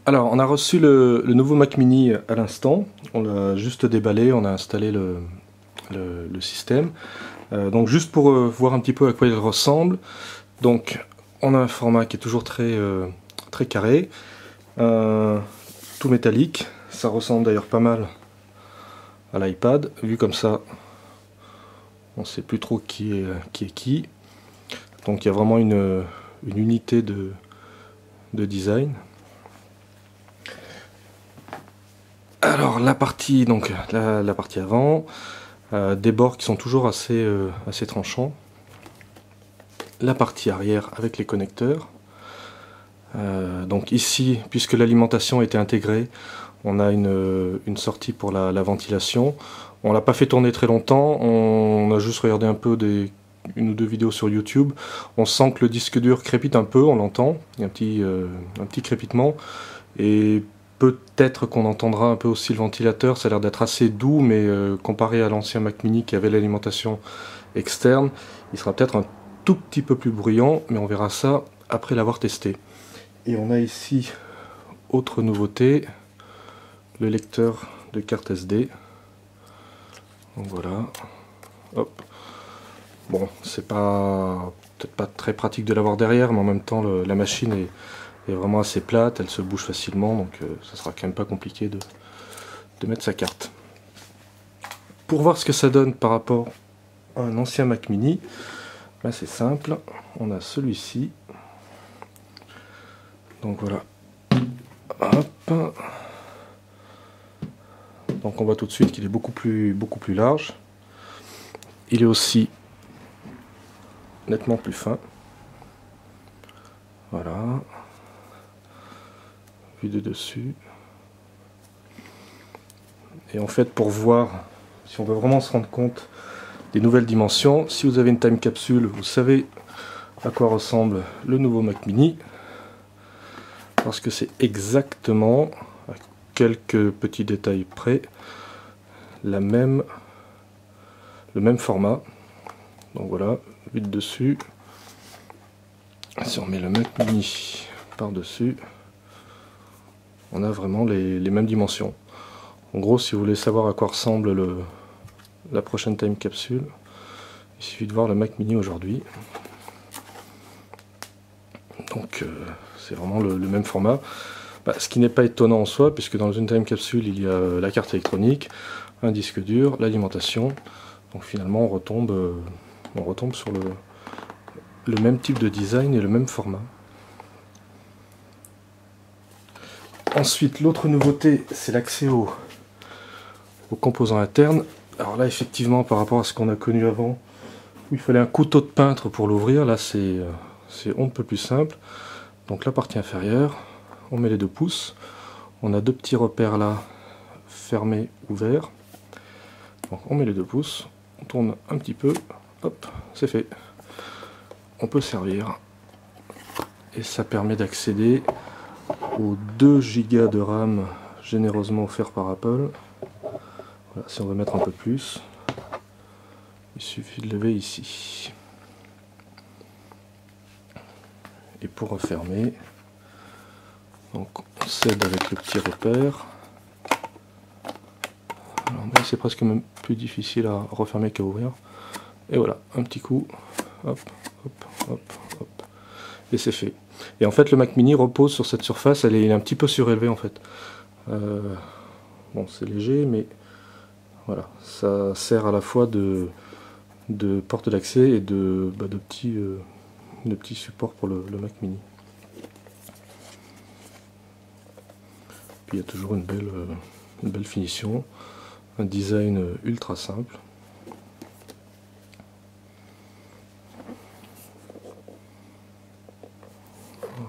Alors, on a reçu le nouveau Mac Mini à l'instant. On l'a juste déballé, on a installé le système. Donc, juste pour voir un petit peu à quoi il ressemble. Donc, on a un format qui est toujours très carré, tout métallique. Ça ressemble d'ailleurs pas mal à l'iPad. Vu comme ça, on ne sait plus trop qui est qui. Donc, il y a vraiment une unité de design. Alors la partie la partie avant, des bords qui sont toujours assez tranchants. La partie arrière avec les connecteurs. Donc ici, puisque l'alimentation était intégrée, on a une sortie pour la ventilation. On l'a pas fait tourner très longtemps, on a juste regardé un peu une ou deux vidéos sur YouTube. On sent que le disque dur crépite un peu, on l'entend, il y a un petit crépitement. Et peut-être qu'on entendra un peu aussi le ventilateur, ça a l'air d'être assez doux, mais comparé à l'ancien Mac Mini qui avait l'alimentation externe, il sera peut-être un tout petit peu plus bruyant, mais on verra ça après l'avoir testé. Et on a ici, autre nouveauté, le lecteur de carte SD. Donc voilà. Hop. Bon, c'est peut-être pas très pratique de l'avoir derrière, mais en même temps, la machine est vraiment assez plate, elle se bouge facilement, donc ça sera quand même pas compliqué de mettre sa carte. Pour voir ce que ça donne par rapport à un ancien Mac Mini, ben c'est simple, on a celui-ci. Donc voilà. Hop. Donc on voit tout de suite qu'il est beaucoup plus large. Il est aussi nettement plus fin. Voilà. Vue de dessus. Et en fait, pour voir, si on veut vraiment se rendre compte des nouvelles dimensions, si vous avez une time capsule, vous savez à quoi ressemble le nouveau Mac Mini. Parce que c'est exactement, à quelques petits détails près, le même format. Donc voilà, vue de dessus. Si on met le Mac Mini par-dessus, on a vraiment les mêmes dimensions. En gros, si vous voulez savoir à quoi ressemble la prochaine time capsule, il suffit de voir le Mac Mini aujourd'hui. Donc c'est vraiment le même format. Ce qui n'est pas étonnant en soi, puisque dans une time capsule, il y a la carte électronique, un disque dur, l'alimentation. Donc finalement, on retombe sur le même type de design et le même format. Ensuite, l'autre nouveauté, c'est l'accès aux composants internes. Alors là, effectivement, par rapport à ce qu'on a connu avant, où il fallait un couteau de peintre pour l'ouvrir, là c'est on ne peut plus simple. Donc la partie inférieure, on met les 2 pouces. On a 2 petits repères là, fermés, ouverts. Donc on met les 2 pouces, on tourne un petit peu, hop, c'est fait. On peut servir. Et ça permet d'accéder aux 2 Go de RAM généreusement offerts par Apple. Voilà, si on veut mettre un peu plus, il suffit de lever ici. Et pour refermer, donc on cède avec le petit repère. Alors là, c'est presque même plus difficile à refermer qu'à ouvrir. Et voilà, un petit coup, hop, hop, hop, hop, et c'est fait. Et en fait, le Mac Mini repose sur cette surface, il est un petit peu surélevé en fait. Bon, c'est léger, mais voilà, ça sert à la fois de porte d'accès et de petits supports pour le Mac Mini. Puis il y a toujours une belle finition, un design ultra simple. Voilà.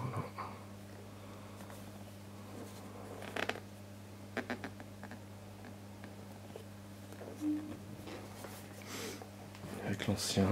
Avec l'ancien.